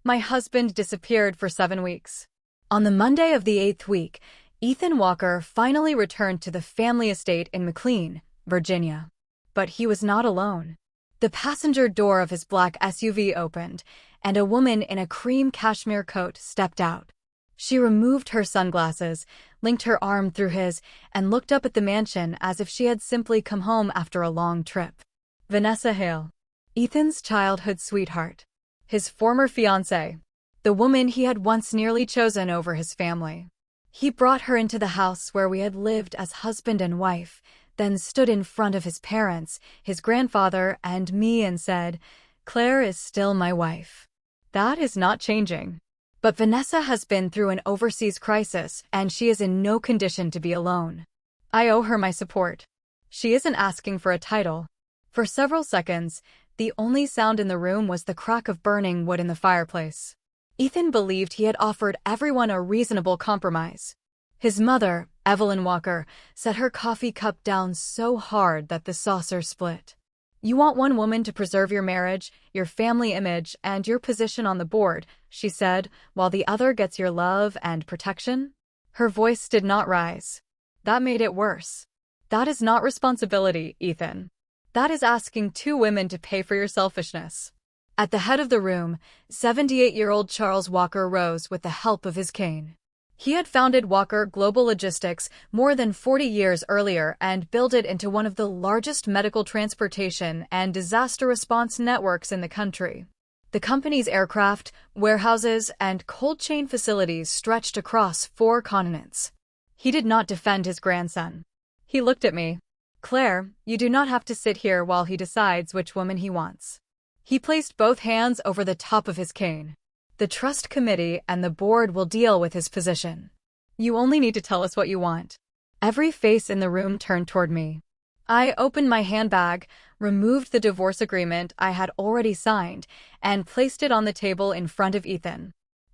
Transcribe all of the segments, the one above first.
My husband disappeared for 7 weeks. On the Monday of the 8th week, Ethan Walker finally returned to the family estate in McLean, Virginia. But he was not alone. The passenger door of his black SUV opened, and a woman in a cream cashmere coat stepped out. She removed her sunglasses, linked her arm through his, and looked up at the mansion as if she had simply come home after a long trip. Vanessa Hale. Ethan's childhood sweetheart. His former fiancée. The woman he had once nearly chosen over his family. He brought her into the house where we had lived as husband and wife, then stood in front of his parents, his grandfather, and me and said, "Claire is still my wife. That is not changing. But Vanessa has been through an overseas crisis, and she is in no condition to be alone. I owe her my support. She isn't asking for a title." For several seconds, the only sound in the room was the crack of burning wood in the fireplace. Ethan believed he had offered everyone a reasonable compromise. His mother, Evelyn Walker, set her coffee cup down so hard that the saucer split. "You want one woman to preserve your marriage, your family image, and your position on the board," she said, "while the other gets your love and protection?" Her voice did not rise. That made it worse. "That is not responsibility, Ethan. That is asking 2 women to pay for your selfishness." At the head of the room, 78-year-old Charles Walker rose with the help of his cane. He had founded Walker Global Logistics more than 40 years earlier and built it into one of the largest medical transportation and disaster response networks in the country. The company's aircraft, warehouses, and cold chain facilities stretched across 4 continents. He did not defend his grandson. He looked at me. "Claire, you do not have to sit here while he decides which woman he wants." He placed both hands over the top of his cane. "The trust committee and the board will deal with his position. You only need to tell us what you want." Every face in the room turned toward me. I opened my handbag, removed the divorce agreement I had already signed, and placed it on the table in front of Ethan.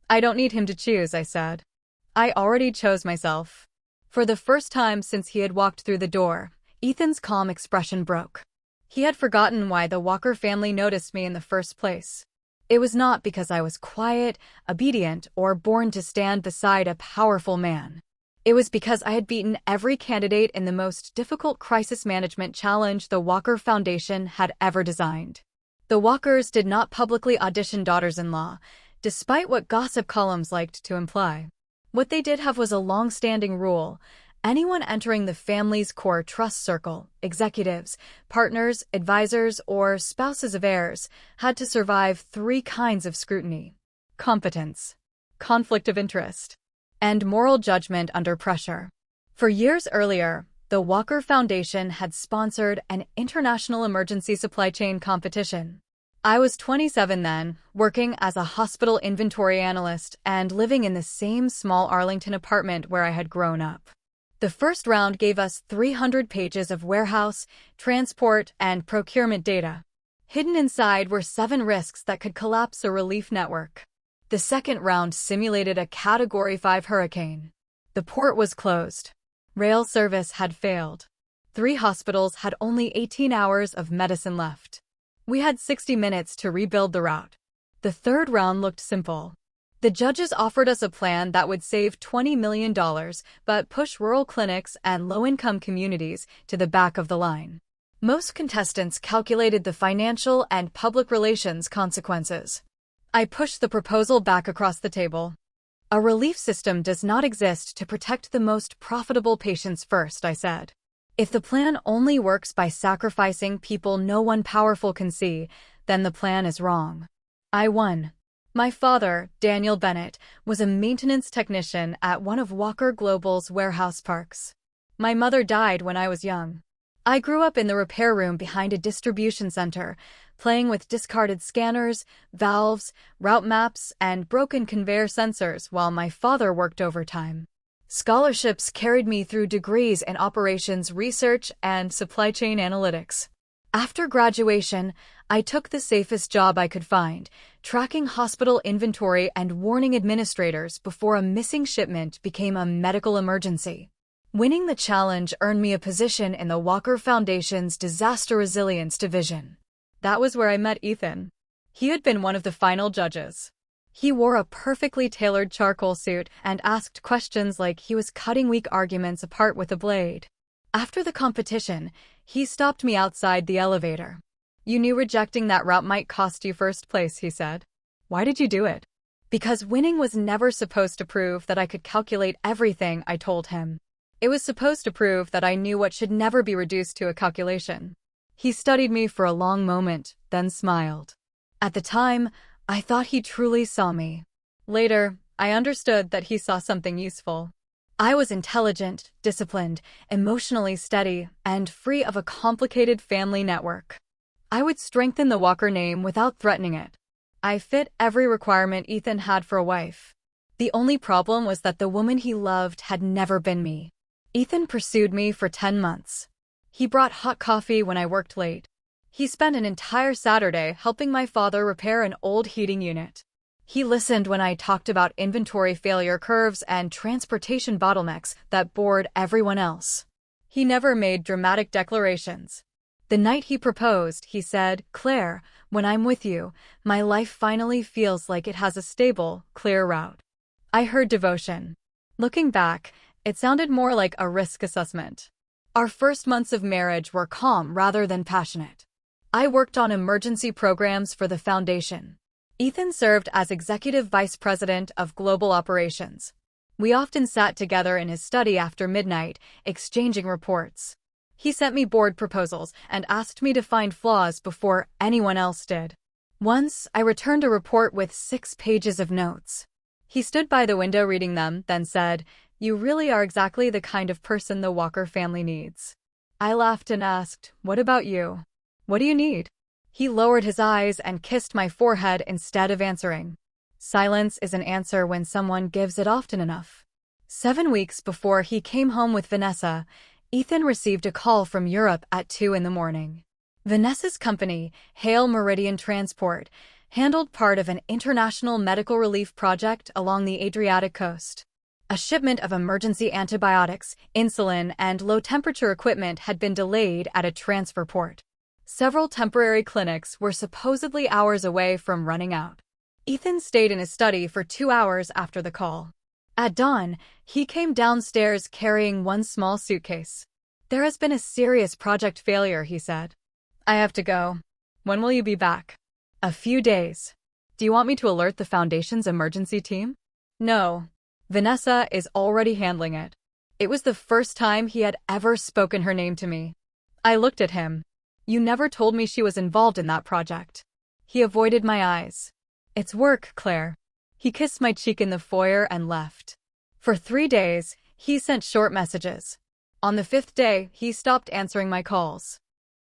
"I don't need him to choose," I said. "I already chose myself." For the first time since he had walked through the door, Ethan's calm expression broke. He had forgotten why the Walker family noticed me in the first place. It was not because I was quiet, obedient, or born to stand beside a powerful man. It was because I had beaten every candidate in the most difficult crisis management challenge the Walker Foundation had ever designed. The Walkers did not publicly audition daughters-in-law, despite what gossip columns liked to imply. What they did have was a long-standing rule. Anyone entering the family's core trust circle, executives, partners, advisors, or spouses of heirs, had to survive 3 kinds of scrutiny: competence, conflict of interest, and moral judgment under pressure. For years earlier, the Walker Foundation had sponsored an international emergency supply chain competition. I was 27 then, working as a hospital inventory analyst and living in the same small Arlington apartment where I had grown up. The first round gave us 300 pages of warehouse, transport, and procurement data. Hidden inside were 7 risks that could collapse a relief network. The second round simulated a Category 5 hurricane. The port was closed. Rail service had failed. 3 hospitals had only 18 hours of medicine left. We had 60 minutes to rebuild the route. The third round looked simple. The judges offered us a plan that would save $20 million, but push rural clinics and low-income communities to the back of the line. Most contestants calculated the financial and public relations consequences. I pushed the proposal back across the table. "A relief system does not exist to protect the most profitable patients first," I said. "If the plan only works by sacrificing people no one powerful can see, then the plan is wrong." I won. My father, Daniel Bennett, was a maintenance technician at one of Walker Global's warehouse parks. My mother died when I was young. I grew up in the repair room behind a distribution center, playing with discarded scanners, valves, route maps, and broken conveyor sensors while my father worked overtime. Scholarships carried me through degrees in operations research and supply chain analytics. After graduation, I took the safest job I could find, tracking hospital inventory and warning administrators before a missing shipment became a medical emergency. Winning the challenge earned me a position in the Walker Foundation's Disaster Resilience Division. That was where I met Ethan. He had been one of the final judges. He wore a perfectly tailored charcoal suit and asked questions like he was cutting weak arguments apart with a blade. After the competition, he stopped me outside the elevator. "You knew rejecting that route might cost you first place," he said. "Why did you do it?" "Because winning was never supposed to prove that I could calculate everything," I told him. "It was supposed to prove that I knew what should never be reduced to a calculation." He studied me for a long moment, then smiled. At the time, I thought he truly saw me. Later, I understood that he saw something useful. I was intelligent, disciplined, emotionally steady, and free of a complicated family network. I would strengthen the Walker name without threatening it. I fit every requirement Ethan had for a wife. The only problem was that the woman he loved had never been me. Ethan pursued me for 10 months. He brought hot coffee when I worked late. He spent an entire Saturday helping my father repair an old heating unit. He listened when I talked about inventory failure curves and transportation bottlenecks that bored everyone else. He never made dramatic declarations. The night he proposed, he said, "Claire, when I'm with you, my life finally feels like it has a stable, clear route." I heard devotion. Looking back, it sounded more like a risk assessment. Our first months of marriage were calm rather than passionate. I worked on emergency programs for the foundation. Ethan served as Executive Vice President of Global Operations. We often sat together in his study after midnight, exchanging reports. He sent me board proposals and asked me to find flaws before anyone else did. Once, I returned a report with 6 pages of notes. He stood by the window reading them, then said, "You really are exactly the kind of person the Walker family needs." I laughed and asked, "What about you? What do you need?" He lowered his eyes and kissed my forehead instead of answering. Silence is an answer when someone gives it often enough. 7 weeks before he came home with Vanessa, Ethan received a call from Europe at 2 a.m. Vanessa's company, Hale Meridian Transport, handled part of an international medical relief project along the Adriatic coast. A shipment of emergency antibiotics, insulin, and low-temperature equipment had been delayed at a transfer port. Several temporary clinics were supposedly hours away from running out. Ethan stayed in his study for 2 hours after the call. At dawn, he came downstairs carrying one small suitcase. "There has been a serious project failure," he said. "I have to go. When will you be back?" "A few days." "Do you want me to alert the Foundation's emergency team?" "No. Vanessa is already handling it." It was the first time he had ever spoken her name to me. I looked at him. "You never told me she was involved in that project." He avoided my eyes. "It's work, Claire." He kissed my cheek in the foyer and left. For 3 days, he sent short messages. On the 5th day, he stopped answering my calls.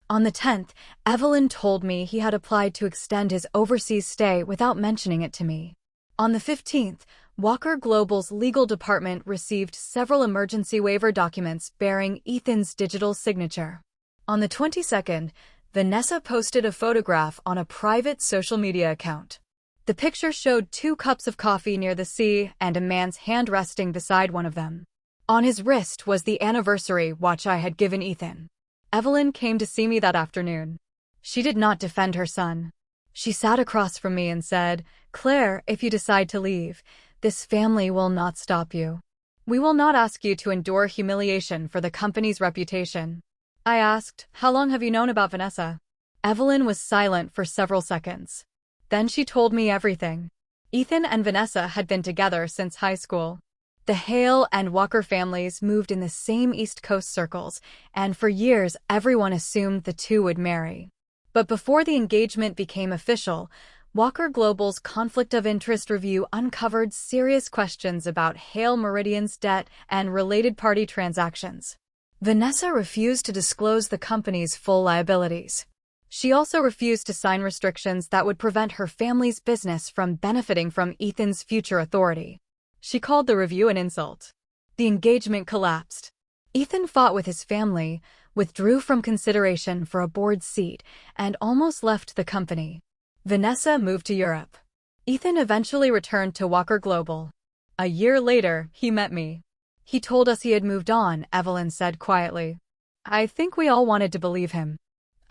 On the 10th, Evelyn told me he had applied to extend his overseas stay without mentioning it to me. On the 15th, Walker Global's legal department received several emergency waiver documents bearing Ethan's digital signature. On the 22nd, Vanessa posted a photograph on a private social media account. The picture showed 2 cups of coffee near the sea and a man's hand resting beside one of them. On his wrist was the anniversary watch I had given Ethan. Evelyn came to see me that afternoon. She did not defend her son. She sat across from me and said, "Claire, if you decide to leave, this family will not stop you. We will not ask you to endure humiliation for the company's reputation." I asked, "How long have you known about Vanessa?" Evelyn was silent for several seconds. Then she told me everything. Ethan and Vanessa had been together since high school. The Hale and Walker families moved in the same East Coast circles, and for years everyone assumed the two would marry. But before the engagement became official, Walker Global's Conflict of Interest review uncovered serious questions about Hale Meridian's debt and related party transactions. Vanessa refused to disclose the company's full liabilities. She also refused to sign restrictions that would prevent her family's business from benefiting from Ethan's future authority. She called the review an insult. The engagement collapsed. Ethan fought with his family, withdrew from consideration for a board seat, and almost left the company. Vanessa moved to Europe. Ethan eventually returned to Walker Global. A year later, he met me. "He told us he had moved on," Evelyn said quietly. I think we all wanted to believe him.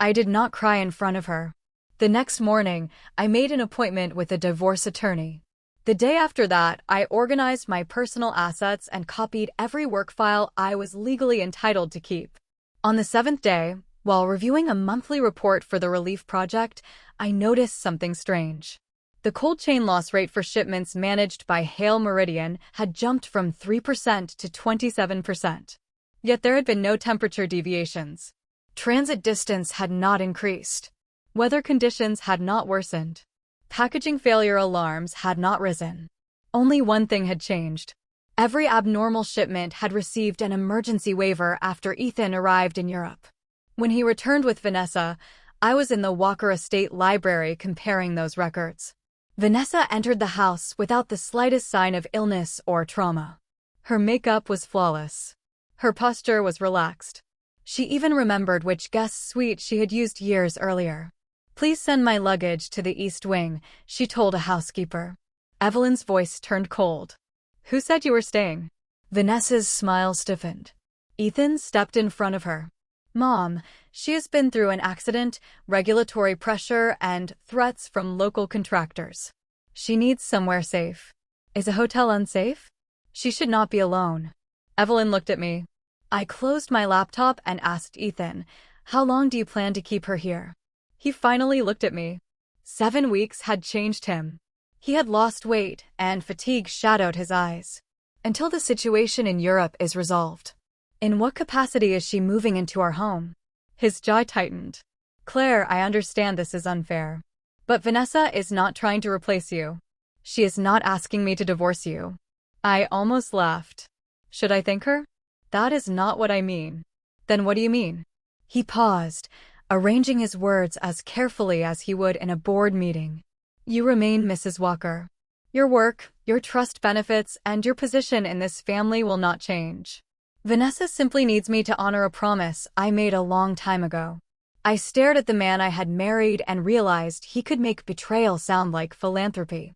I did not cry in front of her. The next morning, I made an appointment with a divorce attorney. The day after that, I organized my personal assets and copied every work file I was legally entitled to keep. On the seventh day, while reviewing a monthly report for the relief project, I noticed something strange. The cold chain loss rate for shipments managed by Hail Meridian had jumped from 3% to 27%. Yet there had been no temperature deviations. Transit distance had not increased. Weather conditions had not worsened. Packaging failure alarms had not risen. Only one thing had changed. Every abnormal shipment had received an emergency waiver after Ethan arrived in Europe. When he returned with Vanessa, I was in the Walker Estate Library comparing those records. Vanessa entered the house without the slightest sign of illness or trauma. Her makeup was flawless. Her posture was relaxed. She even remembered which guest suite she had used years earlier. "Please send my luggage to the East Wing," she told a housekeeper. Evelyn's voice turned cold. "Who said you were staying?" Vanessa's smile stiffened. Ethan stepped in front of her. "Mom, she has been through an accident, regulatory pressure, and threats from local contractors. She needs somewhere safe." "Is a hotel unsafe?" "She should not be alone." Evelyn looked at me. I closed my laptop and asked Ethan, "How long do you plan to keep her here?" He finally looked at me. 7 weeks had changed him. He had lost weight, and fatigue shadowed his eyes. "Until the situation in Europe is resolved." "In what capacity is she moving into our home?" His jaw tightened. "Claire, I understand this is unfair. But Vanessa is not trying to replace you. She is not asking me to divorce you." I almost laughed. "Should I thank her?" "That is not what I mean." "Then what do you mean?" He paused, arranging his words as carefully as he would in a board meeting. "You remain Mrs. Walker. Your work, your trust benefits, and your position in this family will not change. Vanessa simply needs me to honor a promise I made a long time ago." I stared at the man I had married and realized he could make betrayal sound like philanthropy.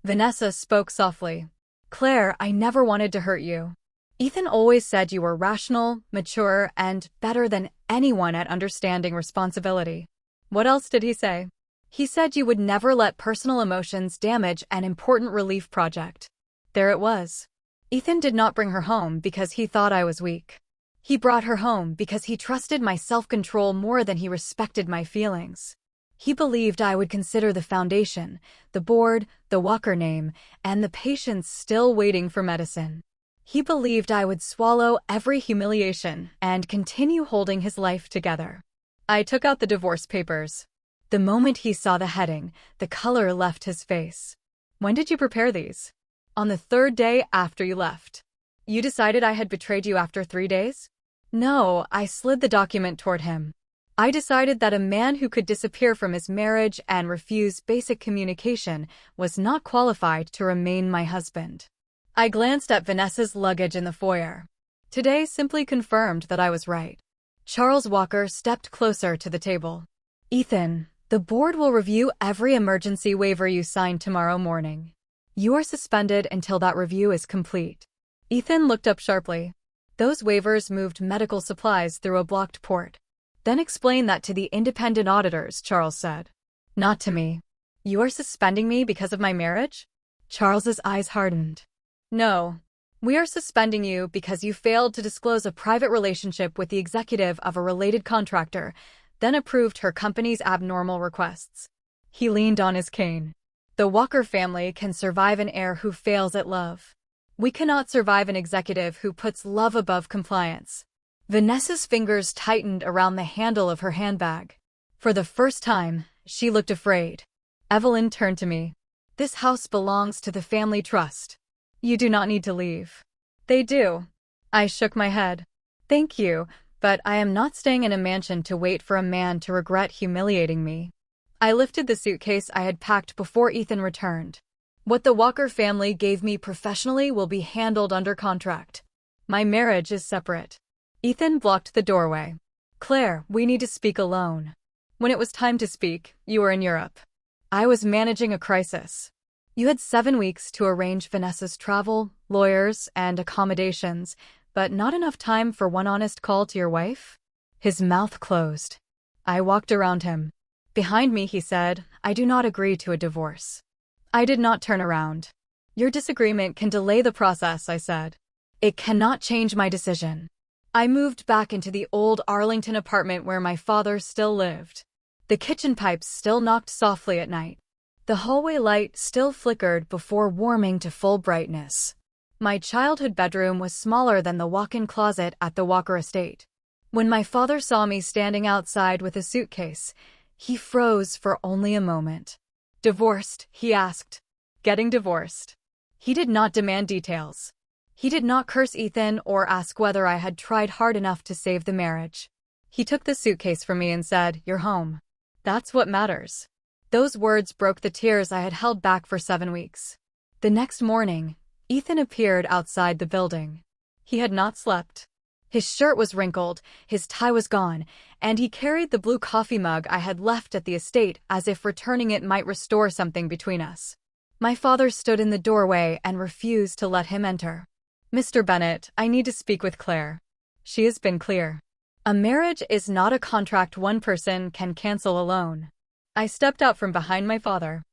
Vanessa spoke softly. "Claire, I never wanted to hurt you. Ethan always said you were rational, mature, and better than anyone at understanding responsibility." "What else did he say?" "He said you would never let personal emotions damage an important relief project." There it was. Ethan did not bring her home because he thought I was weak. He brought her home because he trusted my self-control more than he respected my feelings. He believed I would consider the foundation, the board, the Walker name, and the patients still waiting for medicine. He believed I would swallow every humiliation and continue holding his life together. I took out the divorce papers. The moment he saw the heading, the color left his face. "When did you prepare these?" "On the 3rd day after you left." "You decided I had betrayed you after 3 days?" "No," I slid the document toward him. "I decided that a man who could disappear from his marriage and refuse basic communication was not qualified to remain my husband." I glanced at Vanessa's luggage in the foyer. Today simply confirmed that I was right. Charles Walker stepped closer to the table. "Ethan, the board will review every emergency waiver you sign tomorrow morning. You are suspended until that review is complete." Ethan looked up sharply. "Those waivers moved medical supplies through a blocked port." "Then explain that to the independent auditors," Charles said. "Not to me." "You are suspending me because of my marriage?" Charles's eyes hardened. "No. We are suspending you because you failed to disclose a private relationship with the executive of a related contractor, then approved her company's abnormal requests." He leaned on his cane. "The Walker family can survive an heir who fails at love. We cannot survive an executive who puts love above compliance." Vanessa's fingers tightened around the handle of her handbag. For the first time, she looked afraid. Evelyn turned to me. "This house belongs to the family trust. You do not need to leave." "They do." I shook my head. "Thank you, but I am not staying in a mansion to wait for a man to regret humiliating me." I lifted the suitcase I had packed before Ethan returned. "What the Walker family gave me professionally will be handled under contract. My marriage is separate." Ethan blocked the doorway. "Claire, we need to speak alone." When it was time to speak, you were in Europe. I was managing a crisis. You had 7 weeks to arrange Vanessa's travel, lawyers, and accommodations, but not enough time for one honest call to your wife? His mouth closed. I walked around him. Behind me, he said, "I do not agree to a divorce." I did not turn around. Your disagreement can delay the process, I said. It cannot change my decision. I moved back into the old Arlington apartment where my father still lived. The kitchen pipes still knocked softly at night. The hallway light still flickered before warming to full brightness. My childhood bedroom was smaller than the walk-in closet at the Walker estate. When my father saw me standing outside with a suitcase, he froze for only a moment. Divorced, he asked. Getting divorced. He did not demand details. He did not curse Ethan or ask whether I had tried hard enough to save the marriage. He took the suitcase from me and said, "You're home. That's what matters." Those words broke the tears I had held back for 7 weeks. The next morning, Ethan appeared outside the building. He had not slept. His shirt was wrinkled, his tie was gone, and he carried the blue coffee mug I had left at the estate as if returning it might restore something between us. My father stood in the doorway and refused to let him enter. "Mr. Bennett, I need to speak with Claire. She has been clear. A marriage is not a contract one person can cancel alone." I stepped out from behind my father.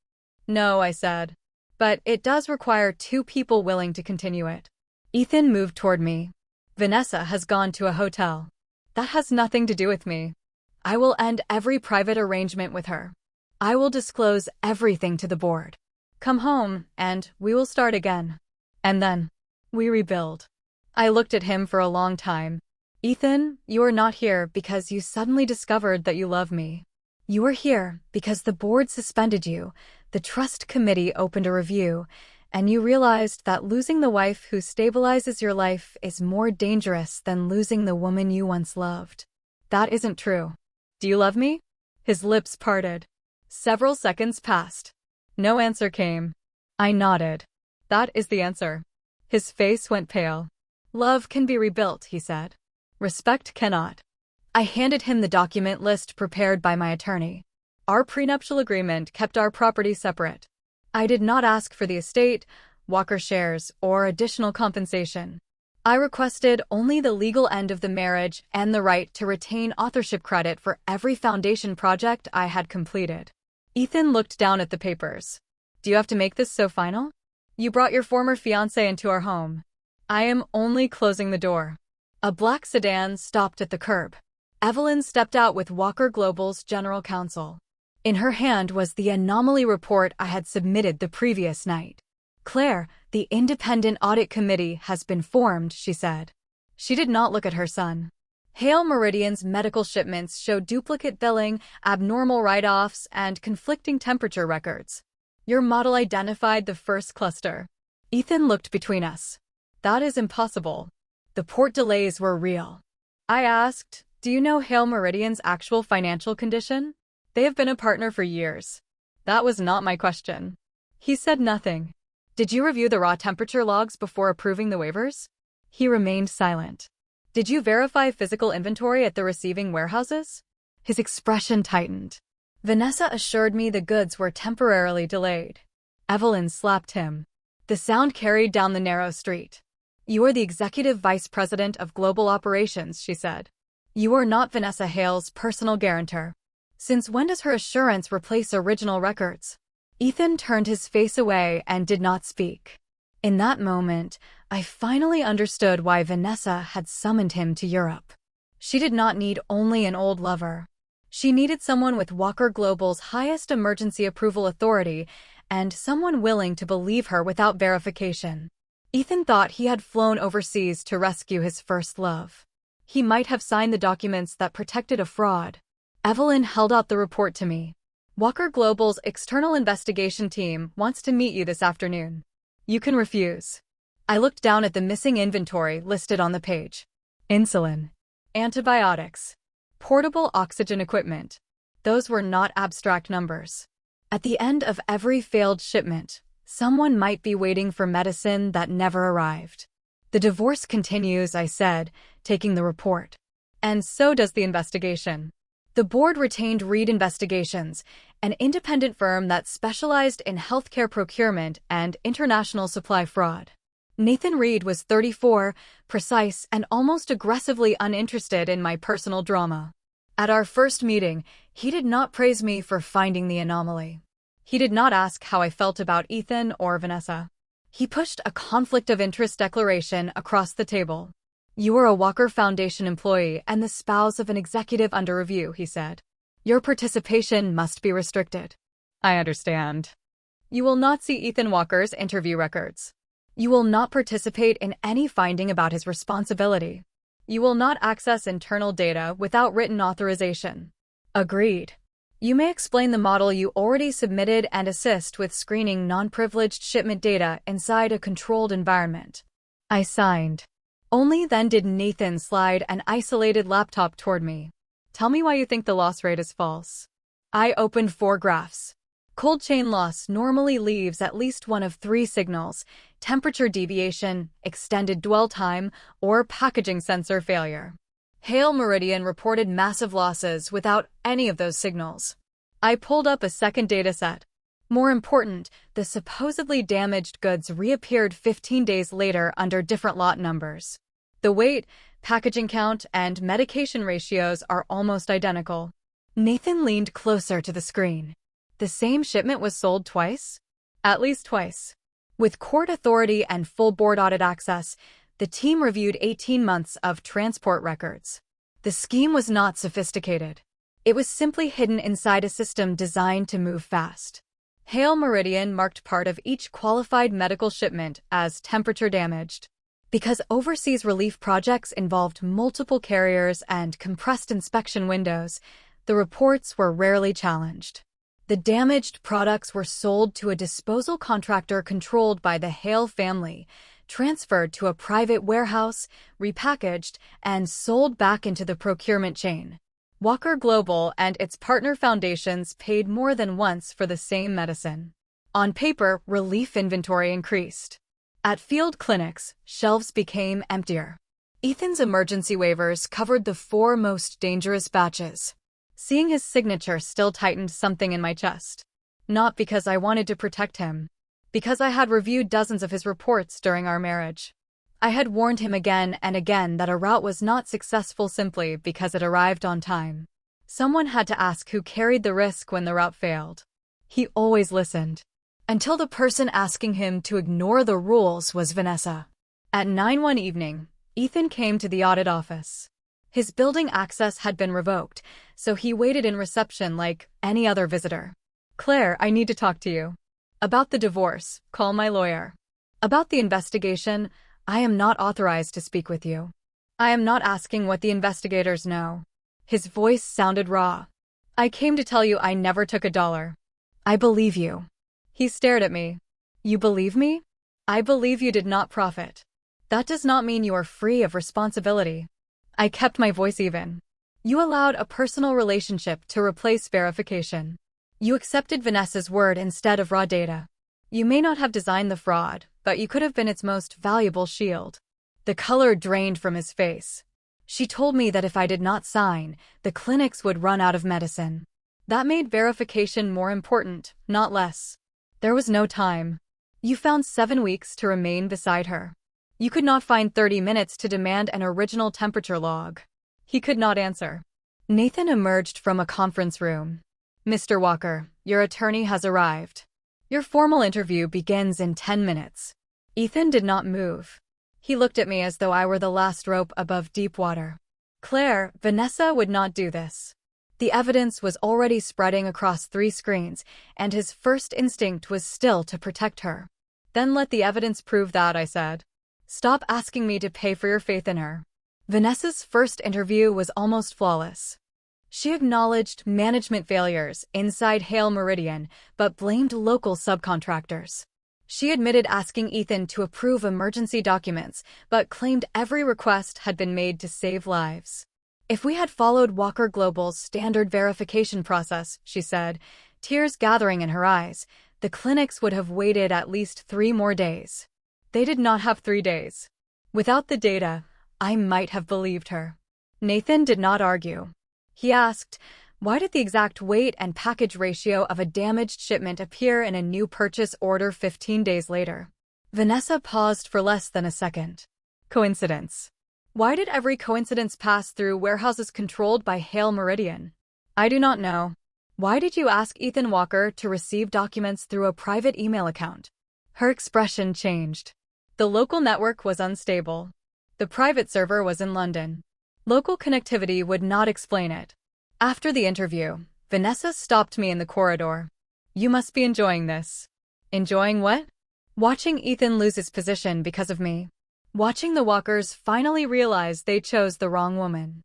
"No," I said. "But it does require 2 people willing to continue it." Ethan moved toward me. "Vanessa has gone to a hotel. That has nothing to do with me. I will end every private arrangement with her. I will disclose everything to the board. Come home, and we will start again. And then we rebuild." I looked at him for a long time. "Ethan, you are not here because you suddenly discovered that you love me. You are here because the board suspended you, the trust committee opened a review, and you realized that losing the wife who stabilizes your life is more dangerous than losing the woman you once loved. That isn't true. Do you love me?" His lips parted. Several seconds passed. No answer came. I nodded. "That is the answer." His face went pale. "Love can be rebuilt," he said. "Respect cannot." I handed him the document list prepared by my attorney. Our prenuptial agreement kept our property separate. I did not ask for the estate, Walker shares, or additional compensation. I requested only the legal end of the marriage and the right to retain authorship credit for every foundation project I had completed. Ethan looked down at the papers. "Do you have to make this so final? You brought your former fiancé into our home." "I am only closing the door." A black sedan stopped at the curb. Evelyn stepped out with Walker Global's general counsel. In her hand was the anomaly report I had submitted the previous night. "Claire, the independent audit committee has been formed," she said. She did not look at her son. Hale Meridian's medical shipments showed duplicate billing, abnormal write-offs, and conflicting temperature records. Your model identified the first cluster. Ethan looked between us. "That is impossible. The port delays were real." I asked, "Do you know Hale Meridian's actual financial condition? They have been a partner for years." That was not my question. He said nothing. "Did you review the raw temperature logs before approving the waivers?" He remained silent. "Did you verify physical inventory at the receiving warehouses?" His expression tightened. Vanessa assured me the goods were temporarily delayed. Evelyn slapped him. The sound carried down the narrow street. "You are the executive vice president of global operations," she said. "You are not Vanessa Hale's personal guarantor. Since when does her assurance replace original records?" Ethan turned his face away and did not speak. In that moment, I finally understood why Vanessa had summoned him to Europe. She did not need only an old lover. She needed someone with Walker Global's highest emergency approval authority and someone willing to believe her without verification. Ethan thought he had flown overseas to rescue his first love. He might have signed the documents that protected a fraud. Evelyn held out the report to me. "Walker Global's external investigation team wants to meet you this afternoon. You can refuse." I looked down at the missing inventory listed on the page. Insulin, antibiotics, portable oxygen equipment. Those were not abstract numbers. At the end of every failed shipment, someone might be waiting for medicine that never arrived. "The divorce continues," I said, taking the report. "And so does the investigation." The board retained Reed Investigations, an independent firm that specialized in healthcare procurement and international supply fraud. Nathan Reed was 34, precise, and almost aggressively uninterested in my personal drama. At our first meeting, he did not praise me for finding the anomaly. He did not ask how I felt about Ethan or Vanessa. He pushed a conflict of interest declaration across the table. You are a Walker Foundation employee and the spouse of an executive under review, he said. Your participation must be restricted. I understand. You will not see Ethan Walker's interview records. You will not participate in any finding about his responsibility. You will not access internal data without written authorization. Agreed. You may explain the model you already submitted and assist with screening non-privileged shipment data inside a controlled environment. I signed. Only then did Nathan slide an isolated laptop toward me. Tell me why you think the loss rate is false. I opened 4 graphs. Cold chain loss normally leaves at least one of 3 signals: temperature deviation, extended dwell time, or packaging sensor failure. Hale Meridian reported massive losses without any of those signals. I pulled up a second dataset. More important, the supposedly damaged goods reappeared 15 days later under different lot numbers. The weight, packaging count, and medication ratios are almost identical. Nathan leaned closer to the screen. The same shipment was sold twice? At least twice. With court authority and full board audit access, the team reviewed 18 months of transport records. The scheme was not sophisticated. It was simply hidden inside a system designed to move fast. Hale Meridian marked part of each qualified medical shipment as temperature damaged. Because overseas relief projects involved multiple carriers and compressed inspection windows, the reports were rarely challenged. The damaged products were sold to a disposal contractor controlled by the Hale family, transferred to a private warehouse, repackaged, and sold back into the procurement chain. Walker Global and its partner foundations paid more than once for the same medicine. On paper, relief inventory increased. At field clinics, shelves became emptier. Ethan's emergency waivers covered the 4 most dangerous batches. Seeing his signature still tightened something in my chest. Not because I wanted to protect him. Because I had reviewed dozens of his reports during our marriage. I had warned him again and again that a route was not successful simply because it arrived on time. Someone had to ask who carried the risk when the route failed. He always listened. Until the person asking him to ignore the rules was Vanessa. At 9 one evening, Ethan came to the audit office. His building access had been revoked, so he waited in reception like any other visitor. Claire, I need to talk to you. About the divorce, call my lawyer. About the investigation, I am not authorized to speak with you. I am not asking what the investigators know. His voice sounded raw. I came to tell you I never took $1. I believe you. He stared at me. You believe me? I believe you did not profit. That does not mean you are free of responsibility. I kept my voice even. You allowed a personal relationship to replace verification. You accepted Vanessa's word instead of raw data. You may not have designed the fraud, but you could have been its most valuable shield. The color drained from his face. She told me that if I did not sign, the clinics would run out of medicine. That made verification more important, not less. There was no time. You found 7 weeks to remain beside her. You could not find 30 minutes to demand an original temperature log. He could not answer. Nathan emerged from a conference room. Mr. Walker, your attorney has arrived. Your formal interview begins in 10 minutes. Ethan did not move. He looked at me as though I were the last rope above deep water. Claire, Vanessa would not do this. The evidence was already spreading across 3 screens, and his first instinct was still to protect her. Then let the evidence prove that, I said. Stop asking me to pay for your faith in her. Vanessa's first interview was almost flawless. She acknowledged management failures inside Hale Meridian, but blamed local subcontractors. She admitted asking Ethan to approve emergency documents, but claimed every request had been made to save lives. If we had followed Walker Global's standard verification process, she said, tears gathering in her eyes, the clinics would have waited at least 3 more days. They did not have 3 days. Without the data, I might have believed her. Nathan did not argue. He asked, why did the exact weight and package ratio of a damaged shipment appear in a new purchase order 15 days later? Vanessa paused for less than a second. Coincidence. Why did every coincidence pass through warehouses controlled by Hale Meridian? I do not know. Why did you ask Ethan Walker to receive documents through a private email account? Her expression changed. The local network was unstable. The private server was in London. Local connectivity would not explain it. After the interview, Vanessa stopped me in the corridor. You must be enjoying this. Enjoying what? Watching Ethan lose his position because of me. Watching the Walkers finally realize they chose the wrong woman.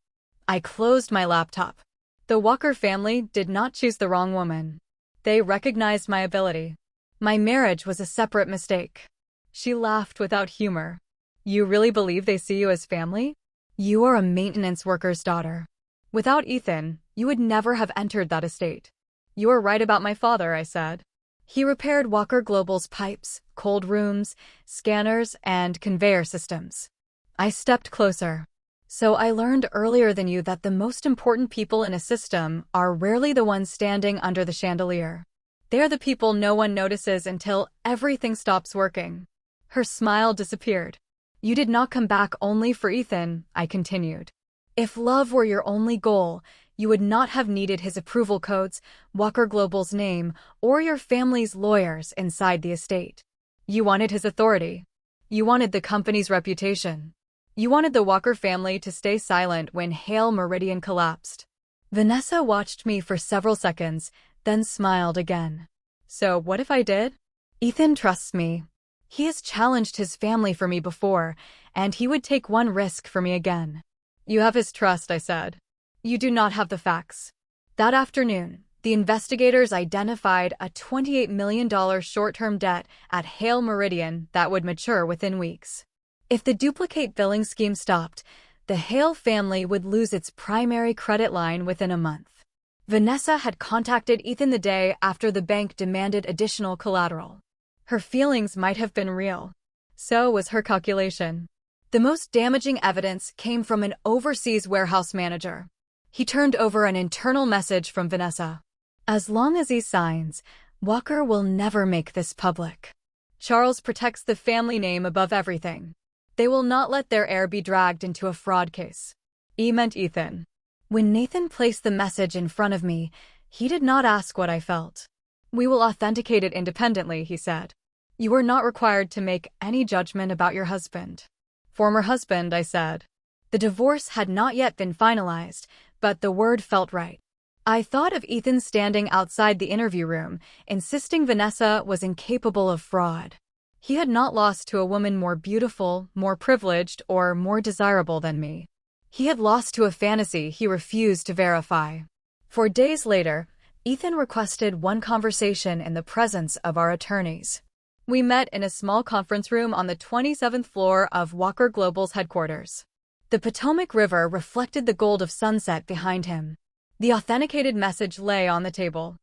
I closed my laptop. The Walker family did not choose the wrong woman. They recognized my ability. My marriage was a separate mistake. She laughed without humor. You really believe they see you as family? You are a maintenance worker's daughter. Without Ethan, you would never have entered that estate. You are right about my father, I said. He repaired Walker Global's pipes, cold rooms, scanners, and conveyor systems. I stepped closer. So I learned earlier than you that the most important people in a system are rarely the ones standing under the chandelier. They're the people no one notices until everything stops working. Her smile disappeared. You did not come back only for Ethan, I continued. If love were your only goal, you would not have needed his approval codes, Walker Global's name, or your family's lawyers inside the estate. You wanted his authority. You wanted the company's reputation. You wanted the Walker family to stay silent when Hale Meridian collapsed. Vanessa watched me for several seconds, then smiled again. So what if I did? Ethan trusts me. He has challenged his family for me before, and he would take one risk for me again. You have his trust, I said. You do not have the facts. That afternoon, the investigators identified a $28 million short-term debt at Hale Meridian that would mature within weeks. If the duplicate billing scheme stopped, the Hale family would lose its primary credit line within a month. Vanessa had contacted Ethan the day after the bank demanded additional collateral. Her feelings might have been real. So was her calculation. The most damaging evidence came from an overseas warehouse manager. He turned over an internal message from Vanessa. As long as he signs, Walker will never make this public. Charles protects the family name above everything. They will not let their heir be dragged into a fraud case. E meant Ethan. When Nathan placed the message in front of me, he did not ask what I felt. We will authenticate it independently, he said. You are not required to make any judgment about your husband. Former husband, I said. The divorce had not yet been finalized, but the word felt right. I thought of Ethan standing outside the interview room, insisting Vanessa was incapable of fraud. He had not lost to a woman more beautiful, more privileged, or more desirable than me. He had lost to a fantasy he refused to verify. 4 days later, Ethan requested one conversation in the presence of our attorneys. We met in a small conference room on the 27th floor of Walker Global's headquarters. The Potomac River reflected the gold of sunset behind him. The authenticated message lay on the table.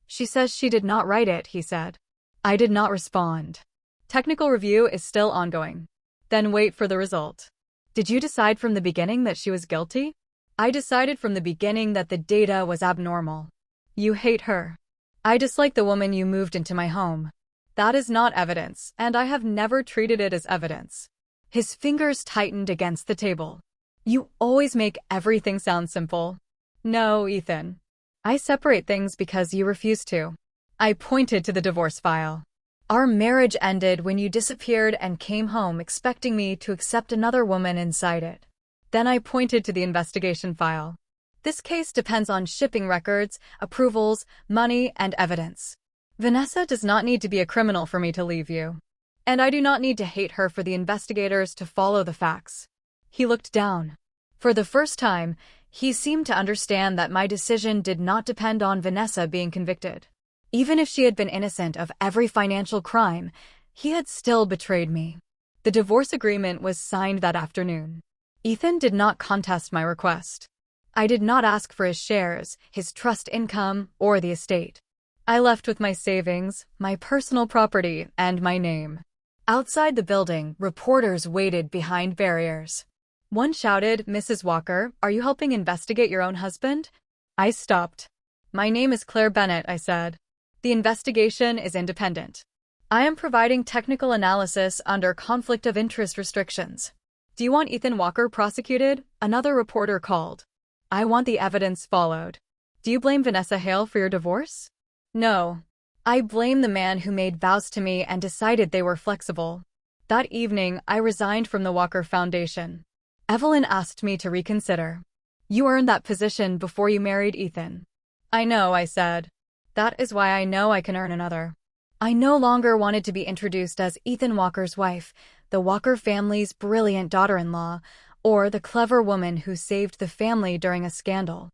She says she did not write it, he said. I did not respond. Technical review is still ongoing. Then wait for the result. Did you decide from the beginning that she was guilty? I decided from the beginning that the data was abnormal. You hate her. I dislike the woman you moved into my home. That is not evidence, and I have never treated it as evidence. His fingers tightened against the table. You always make everything sound simple. No, Ethan. I separate things because you refuse to. I pointed to the divorce file. Our marriage ended when you disappeared and came home expecting me to accept another woman inside it. Then I pointed to the investigation file. This case depends on shipping records, approvals, money, and evidence. Vanessa does not need to be a criminal for me to leave you. And I do not need to hate her for the investigators to follow the facts. He looked down. For the first time, he seemed to understand that my decision did not depend on Vanessa being convicted. Even if she had been innocent of every financial crime, he had still betrayed me. The divorce agreement was signed that afternoon. Ethan did not contest my request. I did not ask for his shares, his trust income, or the estate. I left with my savings, my personal property, and my name. Outside the building, reporters waited behind barriers. One shouted, "Mrs. Walker, are you helping investigate your own husband?" I stopped. "My name is Claire Bennett," I said. "The investigation is independent. I am providing technical analysis under conflict of interest restrictions." "Do you want Ethan Walker prosecuted?" Another reporter called. "I want the evidence followed." "Do you blame Vanessa Hale for your divorce?" "No. I blame the man who made vows to me and decided they were flexible. That evening, I resigned from the Walker Foundation. Evelyn asked me to reconsider. You earned that position before you married Ethan. I know, I said. That is why I know I can earn another. I no longer wanted to be introduced as Ethan Walker's wife, the Walker family's brilliant daughter-in-law, or the clever woman who saved the family during a scandal.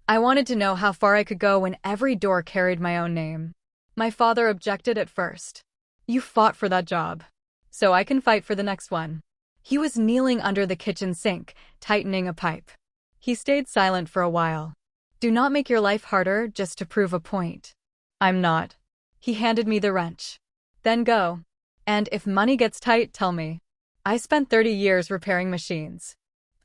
I wanted to know how far I could go when every door carried my own name. My father objected at first. You fought for that job, so I can fight for the next one. He was kneeling under the kitchen sink, tightening a pipe. He stayed silent for a while. Do not make your life harder just to prove a point. I'm not. He handed me the wrench. Then go. And if money gets tight, tell me. I spent 30 years repairing machines.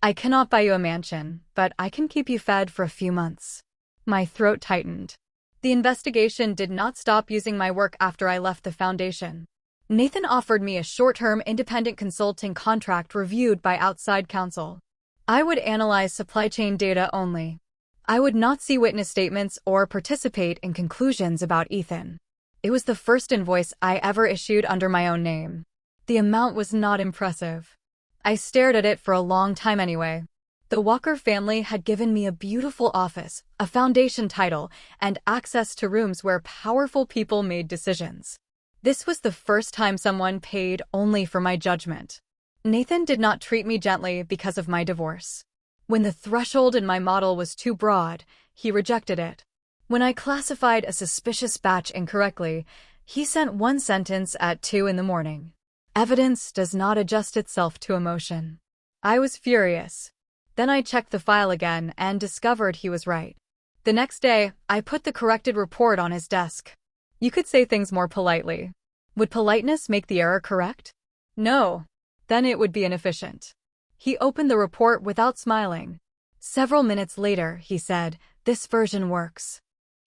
I cannot buy you a mansion, but I can keep you fed for a few months. My throat tightened. The investigation did not stop using my work after I left the foundation. Nathan offered me a short-term independent consulting contract reviewed by outside counsel. I would analyze supply chain data only. I would not see witness statements or participate in conclusions about Ethan. It was the first invoice I ever issued under my own name. The amount was not impressive. I stared at it for a long time anyway. The Walker family had given me a beautiful office, a foundation title, and access to rooms where powerful people made decisions. This was the first time someone paid only for my judgment. Nathan did not treat me gently because of my divorce. When the threshold in my model was too broad, he rejected it. When I classified a suspicious batch incorrectly, he sent one sentence at 2 in the morning. Evidence does not adjust itself to emotion. I was furious. Then I checked the file again and discovered he was right. The next day, I put the corrected report on his desk. You could say things more politely. Would politeness make the error correct? No. Then it would be inefficient. He opened the report without smiling. Several minutes later, he said, "This version works."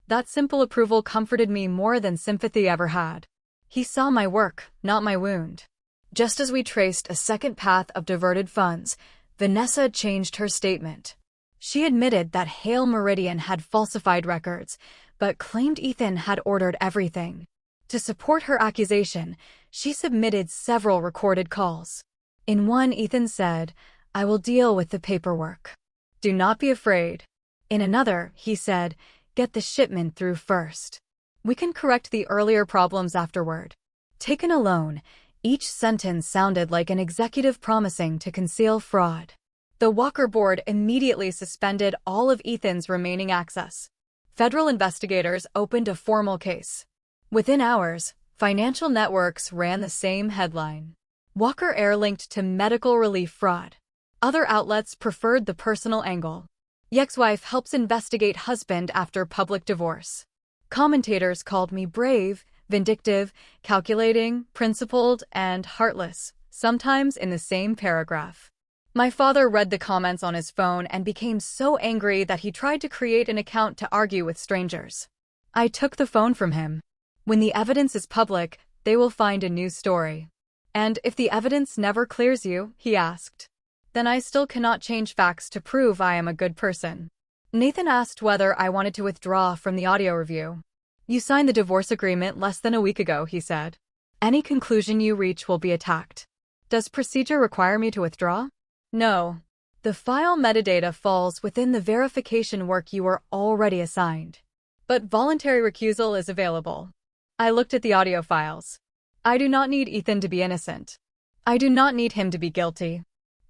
That simple approval comforted me more than sympathy ever had. He saw my work, not my wound. Just as we traced a second path of diverted funds, Vanessa changed her statement. She admitted that Hale Meridian had falsified records, but claimed Ethan had ordered everything. To support her accusation, she submitted several recorded calls. In one, Ethan said, "I will deal with the paperwork. Do not be afraid." In another, he said, "Get the shipment through first. We can correct the earlier problems afterward." Taken alone, each sentence sounded like an executive promising to conceal fraud. The Walker board immediately suspended all of Ethan's remaining access. Federal investigators opened a formal case. Within hours, financial networks ran the same headline. Walker Air linked to medical relief fraud. Other outlets preferred the personal angle. Ex-wife helps investigate husband after public divorce. Commentators called me brave, vindictive, calculating, principled, and heartless, sometimes in the same paragraph. My father read the comments on his phone and became so angry that he tried to create an account to argue with strangers. I took the phone from him. When the evidence is public, they will find a new story. And if the evidence never clears you, he asked, then I still cannot change facts to prove I am a good person. Nathan asked whether I wanted to withdraw from the audio review. You signed the divorce agreement less than a week ago, he said. Any conclusion you reach will be attacked. Does procedure require me to withdraw? No. The file metadata falls within the verification work you were already assigned. But voluntary recusal is available. I looked at the audio files. I do not need Ethan to be innocent. I do not need him to be guilty.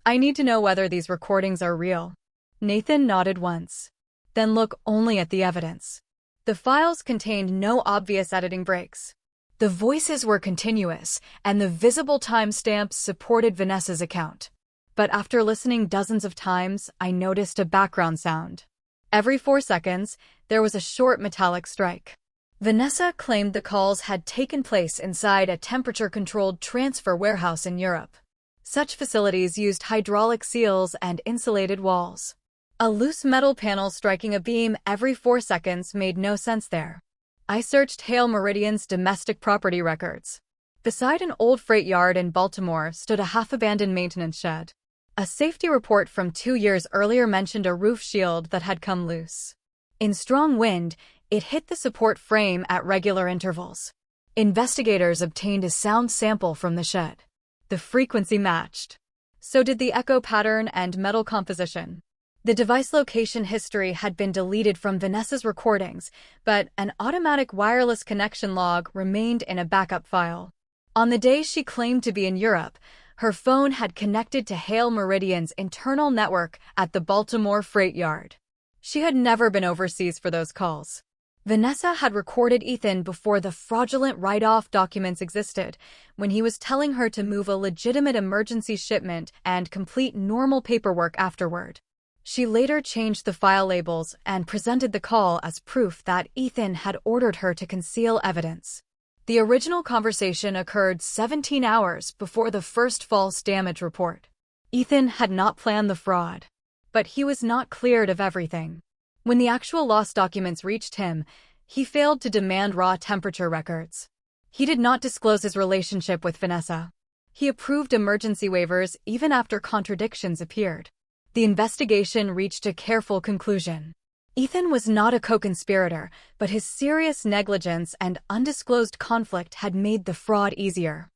I need to know whether these recordings are real. Nathan nodded once. Then look only at the evidence. The files contained no obvious editing breaks. The voices were continuous, and the visible timestamps supported Vanessa's account. But after listening dozens of times, I noticed a background sound. Every 4 seconds, there was a short metallic strike. Vanessa claimed the calls had taken place inside a temperature-controlled transfer warehouse in Europe. Such facilities used hydraulic seals and insulated walls. A loose metal panel striking a beam every 4 seconds made no sense there. I searched Hale Meridian's domestic property records. Beside an old freight yard in Baltimore stood a half-abandoned maintenance shed. A safety report from 2 years earlier mentioned a roof shield that had come loose. In strong wind, It hit the support frame at regular intervals. Investigators obtained a sound sample from the shed. The frequency matched. So did the echo pattern and metal composition. The device location history had been deleted from Vanessa's recordings, but an automatic wireless connection log remained in a backup file. On the day she claimed to be in Europe, her phone had connected to Hale Meridian's internal network at the Baltimore freight yard. She had never been overseas for those calls. Vanessa had recorded Ethan before the fraudulent write-off documents existed, when he was telling her to move a legitimate emergency shipment and complete normal paperwork afterward. She later changed the file labels and presented the call as proof that Ethan had ordered her to conceal evidence. The original conversation occurred 17 hours before the first false damage report. Ethan had not planned the fraud, but he was not cleared of everything. When the actual lost documents reached him, he failed to demand raw temperature records. He did not disclose his relationship with Vanessa. He approved emergency waivers even after contradictions appeared. The investigation reached a careful conclusion. Ethan was not a co-conspirator, but his serious negligence and undisclosed conflict had made the fraud easier.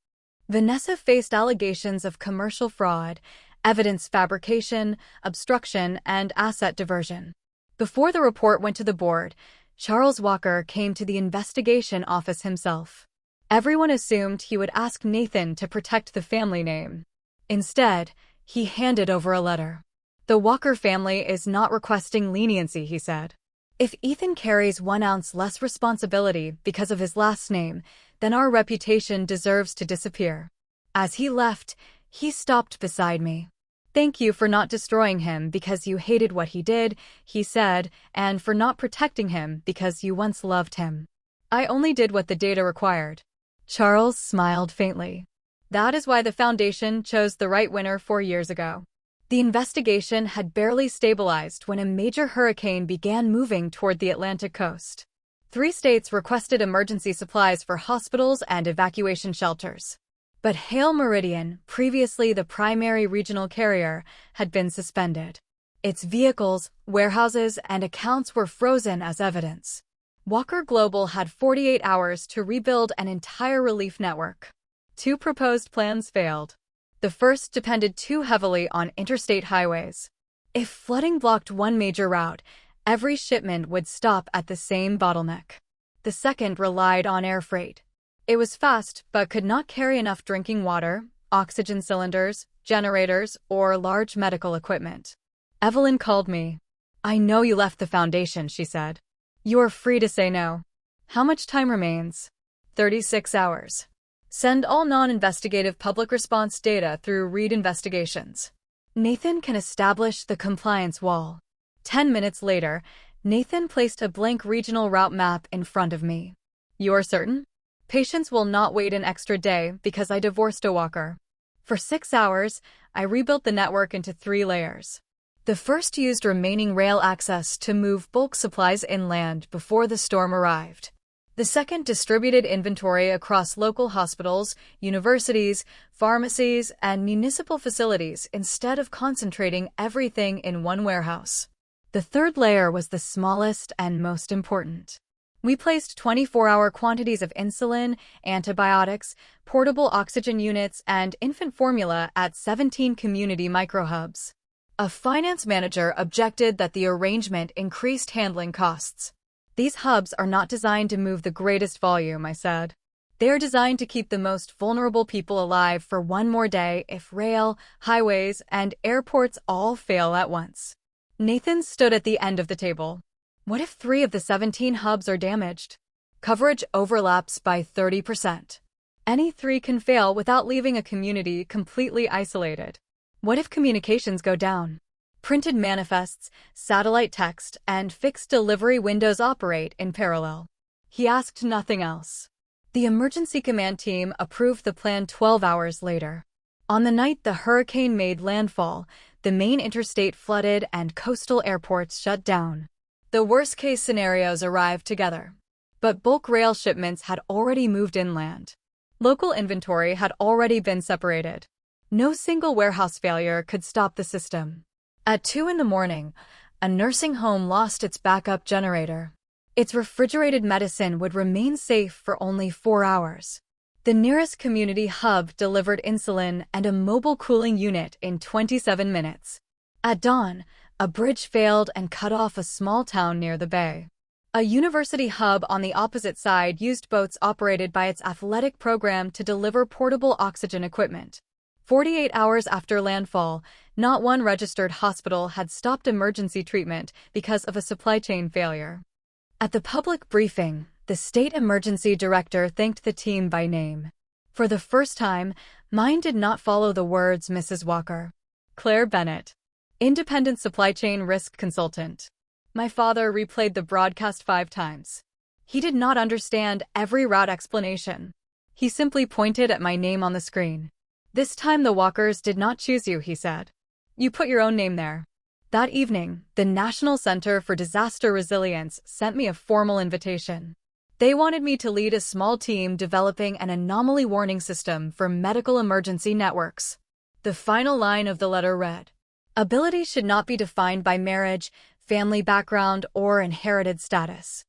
Vanessa faced allegations of commercial fraud, evidence fabrication, obstruction, and asset diversion. Before the report went to the board, Charles Walker came to the investigation office himself. Everyone assumed he would ask Nathan to protect the family name. Instead, he handed over a letter. The Walker family is not requesting leniency, he said. If Ethan carries 1 ounce less responsibility because of his last name, then our reputation deserves to disappear. As he left, he stopped beside me. Thank you for not destroying him because you hated what he did, he said, and for not protecting him because you once loved him. I only did what the data required. Charles smiled faintly. That is why the Foundation chose the right winner 4 years ago. The investigation had barely stabilized when a major hurricane began moving toward the Atlantic coast. 3 states requested emergency supplies for hospitals and evacuation shelters. But Hale Meridian, previously the primary regional carrier, had been suspended. Its vehicles, warehouses, and accounts were frozen as evidence. Walker Global had 48 hours to rebuild an entire relief network. 2 proposed plans failed. The first depended too heavily on interstate highways. If flooding blocked one major route, every shipment would stop at the same bottleneck. The second relied on air freight. It was fast, but could not carry enough drinking water, oxygen cylinders, generators, or large medical equipment. Evelyn called me. I know you left the Foundation, she said. You are free to say no. How much time remains? 36 hours. Send all non-investigative public response data through Reed Investigations. Nathan can establish the compliance wall. 10 minutes later, Nathan placed a blank regional route map in front of me. You're certain? Patients will not wait an extra day because I divorced a Walker. For 6 hours, I rebuilt the network into 3 layers. The first used remaining rail access to move bulk supplies inland before the storm arrived. The second distributed inventory across local hospitals, universities, pharmacies, and municipal facilities instead of concentrating everything in one warehouse. The third layer was the smallest and most important. We placed 24-hour quantities of insulin, antibiotics, portable oxygen units, and infant formula at 17 community microhubs. A finance manager objected that the arrangement increased handling costs. These hubs are not designed to move the greatest volume, I said. They are designed to keep the most vulnerable people alive for one more day if rail, highways, and airports all fail at once. Nathan stood at the end of the table. What if 3 of the 17 hubs are damaged? Coverage overlaps by 30%. Any 3 can fail without leaving a community completely isolated. What if communications go down? Printed manifests, satellite text, and fixed delivery windows operate in parallel. He asked nothing else. The emergency command team approved the plan 12 hours later. On the night the hurricane made landfall, the main interstate flooded and coastal airports shut down. The worst-case scenarios arrived together. But bulk rail shipments had already moved inland. Local inventory had already been separated. No single warehouse failure could stop the system. At 2 in the morning, a nursing home lost its backup generator. Its refrigerated medicine would remain safe for only 4 hours. The nearest community hub delivered insulin and a mobile cooling unit in 27 minutes. At dawn, a bridge failed and cut off a small town near the bay. A university hub on the opposite side used boats operated by its athletic program to deliver portable oxygen equipment. 48 hours after landfall, not one registered hospital had stopped emergency treatment because of a supply chain failure. At the public briefing, the state emergency director thanked the team by name. For the first time, mine did not follow the words Mrs. Walker. Claire Bennett, independent supply chain risk consultant. My father replayed the broadcast 5 times. He did not understand every route explanation. He simply pointed at my name on the screen. This time the Walkers did not choose you, he said. You put your own name there. That evening, the National Center for Disaster Resilience sent me a formal invitation. They wanted me to lead a small team developing an anomaly warning system for medical emergency networks. The final line of the letter read, "Ability should not be defined by marriage, family background, or inherited status."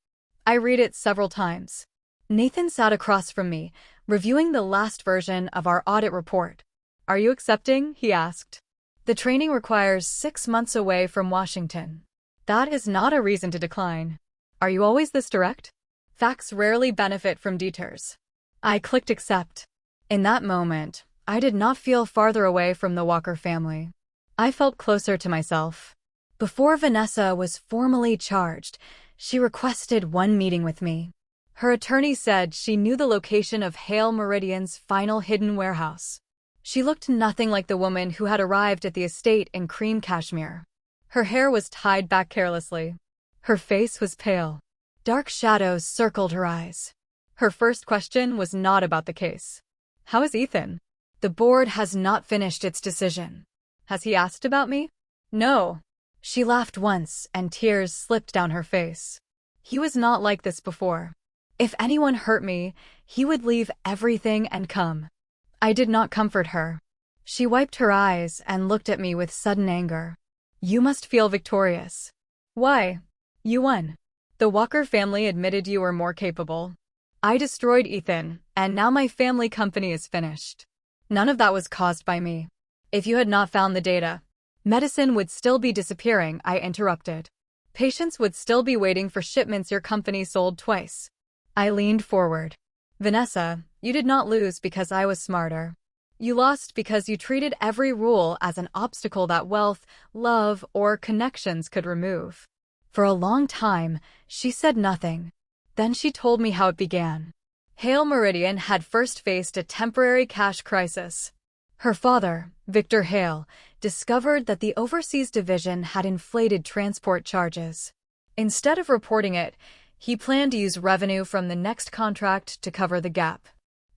I read it several times. Nathan sat across from me, reviewing the last version of our audit report. "Are you accepting?" he asked. "The training requires 6 months away from Washington. That is not a reason to decline. Are you always this direct? Facts rarely benefit from detours." I clicked accept. In that moment, I did not feel farther away from the Walker family. I felt closer to myself. Before Vanessa was formally charged, she requested one meeting with me. Her attorney said she knew the location of Hale Meridian's final hidden warehouse. She looked nothing like the woman who had arrived at the estate in cream cashmere. Her hair was tied back carelessly. Her face was pale. Dark shadows circled her eyes. Her first question was not about the case. "How is Ethan?" "The board has not finished its decision." "Has he asked about me?" "No." She laughed once, and tears slipped down her face. "He was not like this before. If anyone hurt me, he would leave everything and come." I did not comfort her. She wiped her eyes and looked at me with sudden anger. "You must feel victorious." "Why? You won. The Walker family admitted you were more capable. I destroyed Ethan, and now my family company is finished. None of that was caused by me. If you had not found the data, medicine would still be disappearing," I interrupted. "Patients would still be waiting for shipments your company sold twice." I leaned forward. "Vanessa, you did not lose because I was smarter. You lost because you treated every rule as an obstacle that wealth, love, or connections could remove." For a long time, she said nothing. Then she told me how it began. Hale Meridian had first faced a temporary cash crisis. Her father, Victor Hale, discovered that the overseas division had inflated transport charges. Instead of reporting it, he planned to use revenue from the next contract to cover the gap.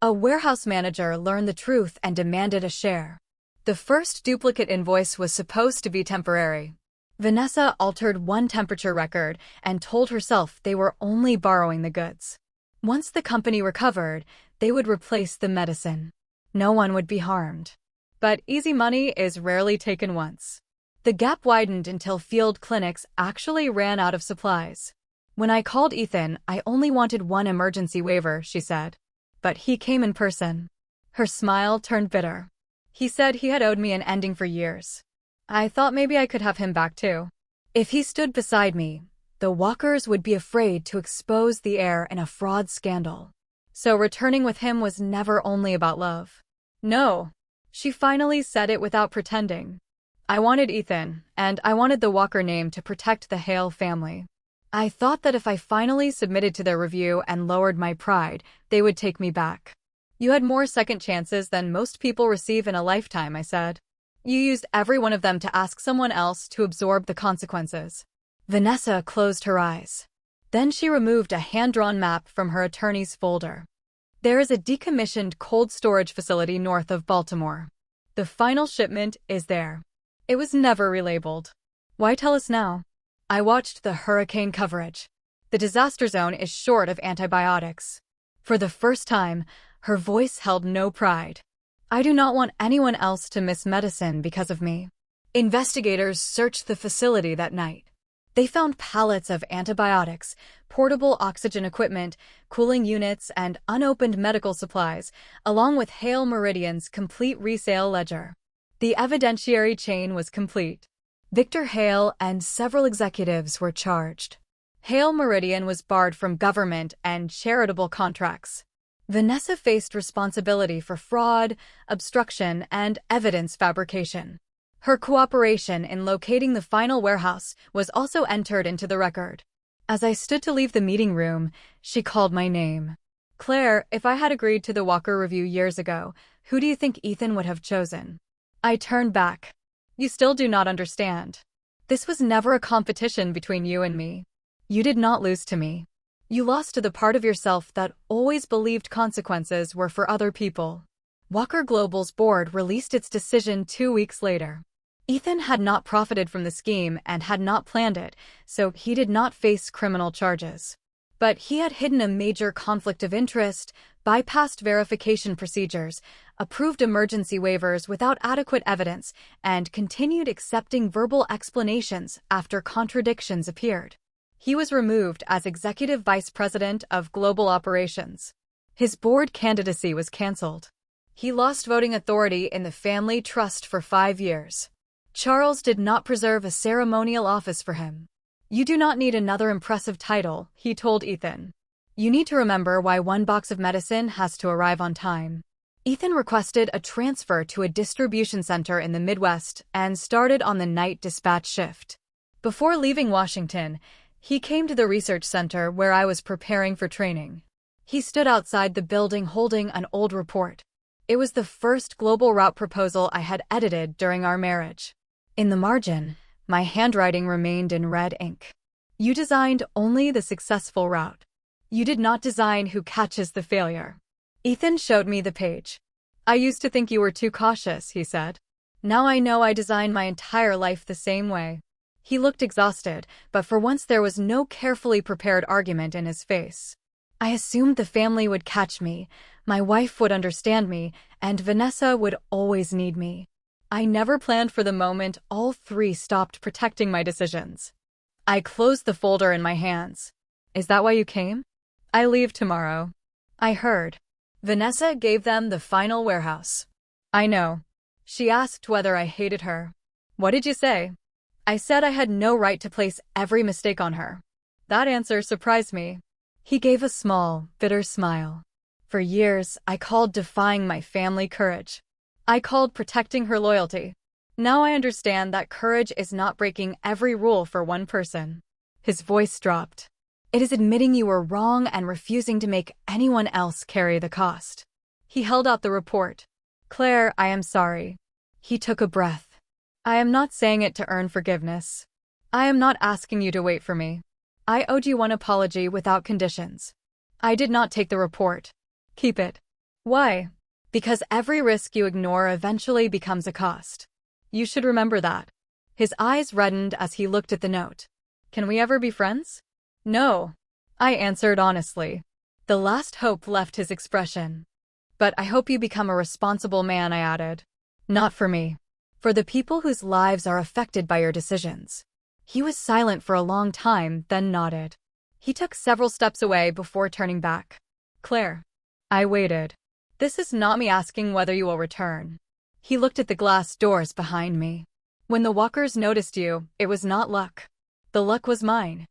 A warehouse manager learned the truth and demanded a share. The first duplicate invoice was supposed to be temporary. Vanessa altered one temperature record and told herself they were only borrowing the goods. Once the company recovered, they would replace the medicine. No one would be harmed. But easy money is rarely taken once. The gap widened until field clinics actually ran out of supplies. "When I called Ethan, I only wanted one emergency waiver," she said. "But he came in person." Her smile turned bitter. "He said he had owed me an ending for years. I thought maybe I could have him back too. If he stood beside me, the Walkers would be afraid to expose the heir in a fraud scandal. So returning with him was never only about love." "No." She finally said it without pretending. "I wanted Ethan, and I wanted the Walker name to protect the Hale family. I thought that if I finally submitted to their review and lowered my pride, they would take me back." "You had more second chances than most people receive in a lifetime," I said. "You used every one of them to ask someone else to absorb the consequences." Vanessa closed her eyes. Then she removed a hand-drawn map from her attorney's folder. "There is a decommissioned cold storage facility north of Baltimore. The final shipment is there. It was never relabeled. Why tell us now?" I watched the hurricane coverage. The disaster zone is short of antibiotics. For the first time, her voice held no pride. "I do not want anyone else to miss medicine because of me." Investigators searched the facility that night. They found pallets of antibiotics, portable oxygen equipment, cooling units, and unopened medical supplies, along with Hale Meridian's complete resale ledger. The evidentiary chain was complete. Victor Hale and several executives were charged. Hale Meridian was barred from government and charitable contracts. Vanessa faced responsibility for fraud, obstruction, and evidence fabrication. Her cooperation in locating the final warehouse was also entered into the record. As I stood to leave the meeting room, she called my name. "Claire, if I had agreed to the Walker review years ago, who do you think Ethan would have chosen?" I turned back. "You still do not understand. This was never a competition between you and me. You did not lose to me. You lost to the part of yourself that always believed consequences were for other people." Walker Global's board released its decision 2 weeks later. Ethan had not profited from the scheme and had not planned it, so he did not face criminal charges. But he had hidden a major conflict of interest, bypassed verification procedures, approved emergency waivers without adequate evidence, and continued accepting verbal explanations after contradictions appeared. He was removed as Executive Vice President of Global Operations. His board candidacy was canceled. He lost voting authority in the family trust for 5 years. Charles did not preserve a ceremonial office for him. "You do not need another impressive title," he told Ethan. "You need to remember why one box of medicine has to arrive on time." Ethan requested a transfer to a distribution center in the Midwest and started on the night dispatch shift. Before leaving Washington, he came to the research center where I was preparing for training. He stood outside the building holding an old report. It was the first global route proposal I had edited during our marriage. In the margin, my handwriting remained in red ink. "You designed only the successful route. You did not design who catches the failure." Ethan showed me the page. "I used to think you were too cautious," he said. "Now I know I designed my entire life the same way." He looked exhausted, but for once there was no carefully prepared argument in his face. "I assumed the family would catch me, my wife would understand me, and Vanessa would always need me. I never planned for the moment all 3 stopped protecting my decisions." I closed the folder in my hands. "Is that why you came?" "I leave tomorrow." I heard. "Vanessa gave them the final warehouse." "I know." She asked whether I hated her. "What did you say?" I said I had no right to place every mistake on her. That answer surprised me. He gave a small, bitter smile. "For years, I called defying my family courage. I called protecting her loyalty. Now I understand that courage is not breaking every rule for one person." His voice dropped. "It is admitting you were wrong and refusing to make anyone else carry the cost." He held out the report. "Claire, I am sorry." He took a breath. "I am not saying it to earn forgiveness. I am not asking you to wait for me. I owed you one apology without conditions. I did not take the report. Keep it." "Why?" "Because every risk you ignore eventually becomes a cost. You should remember that." His eyes reddened as he looked at the note. "Can we ever be friends?" "No," I answered honestly. The last hope left his expression. "But I hope you become a responsible man," I added. "Not for me. For the people whose lives are affected by your decisions." He was silent for a long time, then nodded. He took several steps away before turning back. "Claire." I waited. "This is not me asking whether you will return." He looked at the glass doors behind me. "When the Walkers noticed you, it was not luck. The luck was mine.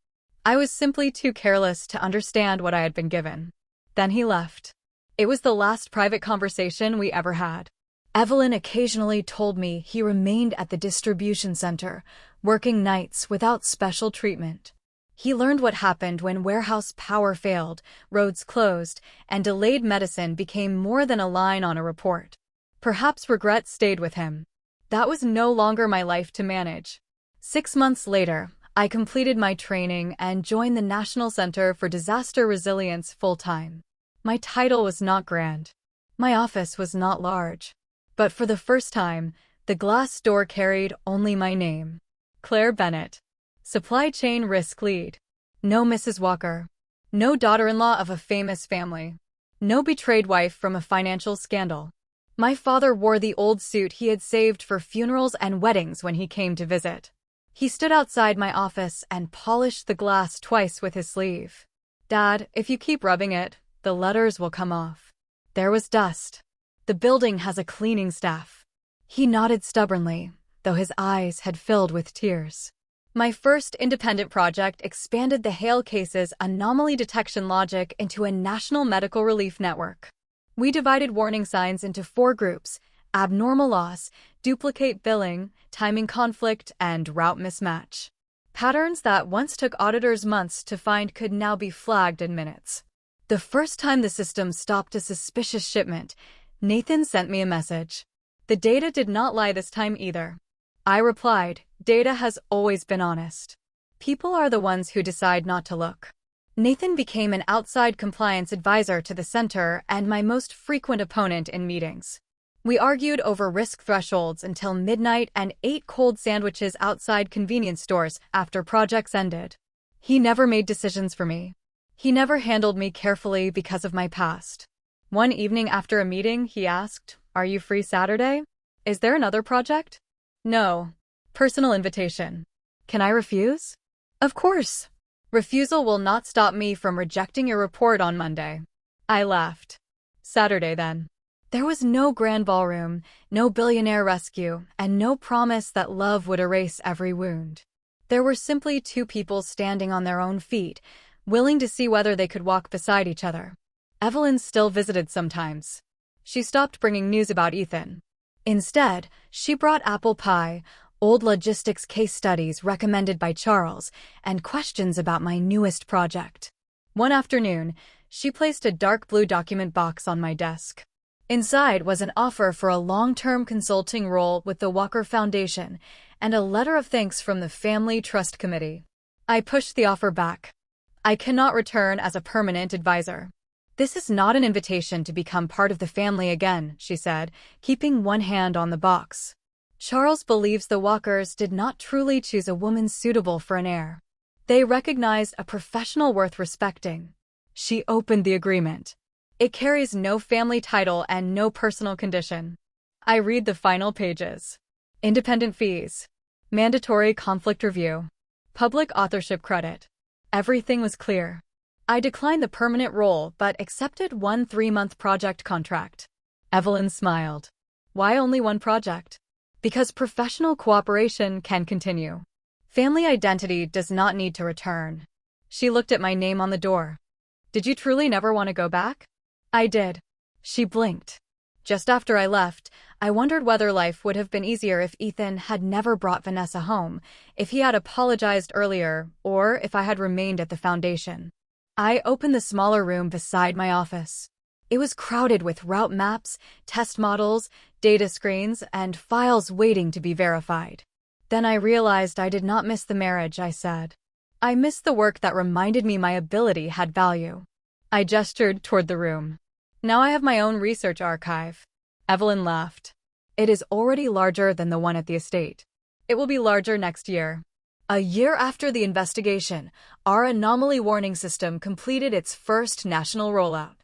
I was simply too careless to understand what I had been given." Then he left. It was the last private conversation we ever had. Evelyn occasionally told me he remained at the distribution center, working nights without special treatment. He learned what happened when warehouse power failed, roads closed, and delayed medicine became more than a line on a report. Perhaps regret stayed with him. That was no longer my life to manage. 6 months later, I completed my training and joined the National Center for Disaster Resilience full-time. My title was not grand. My office was not large. But for the first time, the glass door carried only my name. Claire Bennett. Supply Chain Risk Lead. No Mrs. Walker. No daughter-in-law of a famous family. No betrayed wife from a financial scandal. My father wore the old suit he had saved for funerals and weddings when he came to visit. He stood outside my office and polished the glass twice with his sleeve. "Dad, if you keep rubbing it, the letters will come off." There was dust. "The building has a cleaning staff." He nodded stubbornly, though his eyes had filled with tears. My first independent project expanded the Hale case's anomaly detection logic into a national medical relief network. We divided warning signs into 4 groups: abnormal loss, duplicate billing, timing conflict, and route mismatch. Patterns that once took auditors months to find could now be flagged in minutes. The first time the system stopped a suspicious shipment, Nathan sent me a message. The data did not lie this time either. I replied, "Data has always been honest. People are the ones who decide not to look." Nathan became an outside compliance advisor to the center and my most frequent opponent in meetings. We argued over risk thresholds until midnight and ate cold sandwiches outside convenience stores after projects ended. He never made decisions for me. He never handled me carefully because of my past. One evening after a meeting, he asked, "Are you free Saturday? Is there another project?" "No. Personal invitation." "Can I refuse?" "Of course. Refusal will not stop me from rejecting your report on Monday." I laughed. "Saturday, then." There was no grand ballroom, no billionaire rescue, and no promise that love would erase every wound. There were simply 2 people standing on their own feet, willing to see whether they could walk beside each other. Evelyn still visited sometimes. She stopped bringing news about Ethan. Instead, she brought apple pie, old logistics case studies recommended by Charles, and questions about my newest project. One afternoon, she placed a dark blue document box on my desk. Inside was an offer for a long-term consulting role with the Walker Foundation and a letter of thanks from the Family Trust Committee. I pushed the offer back. "I cannot return as a permanent advisor." "This is not an invitation to become part of the family again," she said, keeping one hand on the box. "Charles believes the Walkers did not truly choose a woman suitable for an heir. They recognized a professional worth respecting." She opened the agreement. It carries no family title and no personal condition. I read the final pages. Independent fees. Mandatory conflict review. Public authorship credit. Everything was clear. I declined the permanent role but accepted one 3-month project contract. Evelyn smiled. "Why only one project?" "Because professional cooperation can continue. Family identity does not need to return." She looked at my name on the door. "Did you truly never want to go back?" "I did." She blinked. Just after I left, I wondered whether life would have been easier if Ethan had never brought Vanessa home, if he had apologized earlier, or if I had remained at the foundation. I opened the smaller room beside my office. It was crowded with route maps, test models, data screens, and files waiting to be verified. Then I realized I did not miss the marriage, I said. I missed the work that reminded me my ability had value. I gestured toward the room. "Now I have my own research archive." Evelyn laughed. "It is already larger than the one at the estate. It will be larger next year." A year after the investigation, our anomaly warning system completed its first national rollout.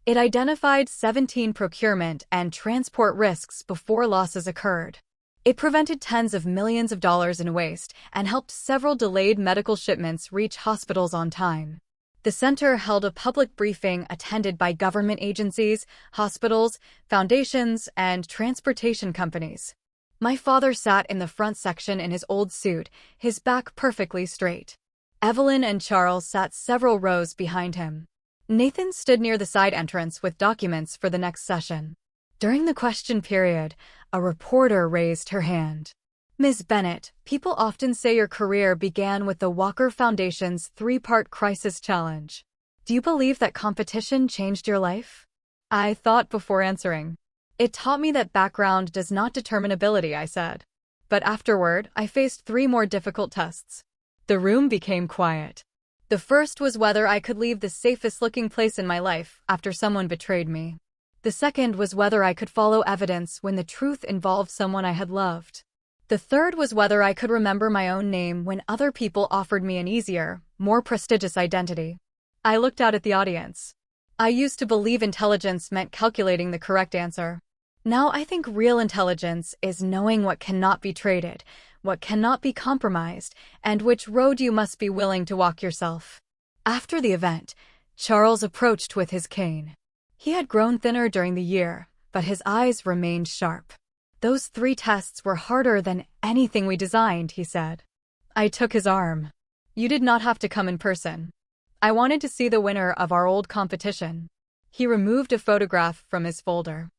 It identified 17 procurement and transport risks before losses occurred. It prevented tens of millions of dollars in waste and helped several delayed medical shipments reach hospitals on time. The center held a public briefing attended by government agencies, hospitals, foundations, and transportation companies. My father sat in the front section in his old suit, his back perfectly straight. Evelyn and Charles sat several rows behind him. Nathan stood near the side entrance with documents for the next session. During the question period, a reporter raised her hand. "Ms. Bennett, people often say your career began with the Walker Foundation's 3-part crisis challenge. Do you believe that competition changed your life?" I thought before answering. "It taught me that background does not determine ability," I said. But afterward, I faced 3 more difficult tests. The room became quiet. The first was whether I could leave the safest-looking place in my life after someone betrayed me. The second was whether I could follow evidence when the truth involved someone I had loved. The third was whether I could remember my own name when other people offered me an easier, more prestigious identity. I looked out at the audience. I used to believe intelligence meant calculating the correct answer. Now I think real intelligence is knowing what cannot be traded, what cannot be compromised, and which road you must be willing to walk yourself. After the event, Charles approached with his cane. He had grown thinner during the year, but his eyes remained sharp. "Those 3 tests were harder than anything we designed," he said. I took his arm. "You did not have to come in person. I wanted to see the winner of our old competition." He removed a photograph from his folder.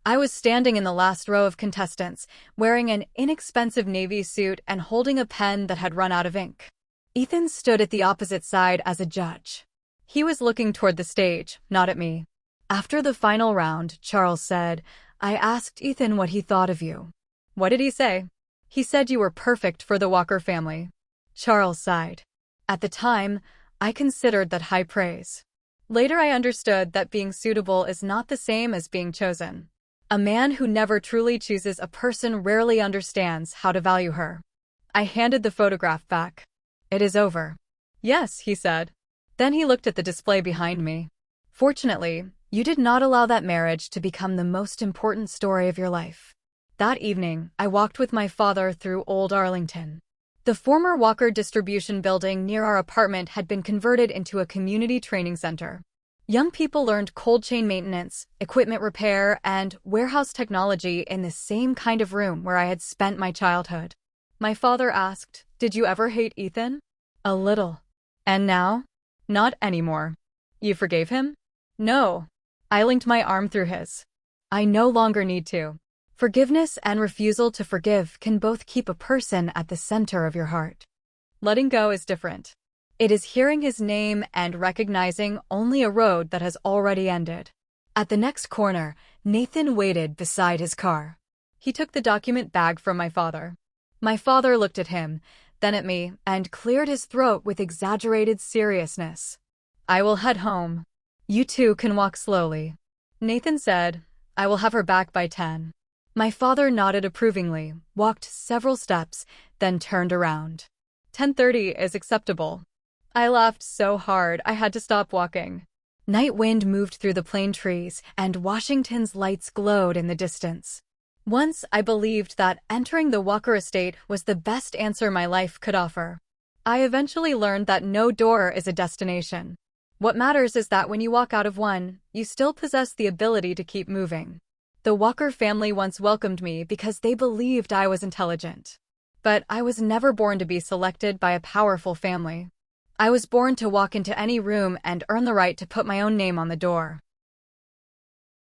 I was standing in the last row of contestants, wearing an inexpensive navy suit and holding a pen that had run out of ink. Ethan stood at the opposite side as a judge. He was looking toward the stage, not at me. After the final round, Charles said, "I asked Ethan what he thought of you." "What did he say?" "He said you were perfect for the Walker family." Charles sighed. At the time, I considered that high praise. Later I understood that being suitable is not the same as being chosen. A man who never truly chooses a person rarely understands how to value her. I handed the photograph back. "It is over." "Yes," he said. Then he looked at the display behind me. "Fortunately, you did not allow that marriage to become the most important story of your life." That evening, I walked with my father through Old Arlington. The former Walker distribution building near our apartment had been converted into a community training center. Young people learned cold chain maintenance, equipment repair, and warehouse technology in the same kind of room where I had spent my childhood. My father asked, "Did you ever hate Ethan?" "A little." "And now?" "Not anymore." "You forgave him?" "No." I linked my arm through his. "I no longer need to." Forgiveness and refusal to forgive can both keep a person at the center of your heart. Letting go is different. It is hearing his name and recognizing only a road that has already ended. At the next corner, Nathan waited beside his car. He took the document bag from my father. My father looked at him, then at me, and cleared his throat with exaggerated seriousness. "I will head home. You two can walk slowly." Nathan said, "I will have her back by 10. My father nodded approvingly, walked several steps, then turned around. 10:30 is acceptable." I laughed so hard I had to stop walking. Night wind moved through the plane trees, and Washington's lights glowed in the distance. Once I believed that entering the Walker estate was the best answer my life could offer. I eventually learned that no door is a destination. What matters is that when you walk out of one, you still possess the ability to keep moving. The Walker family once welcomed me because they believed I was intelligent. But I was never born to be selected by a powerful family. I was born to walk into any room and earn the right to put my own name on the door.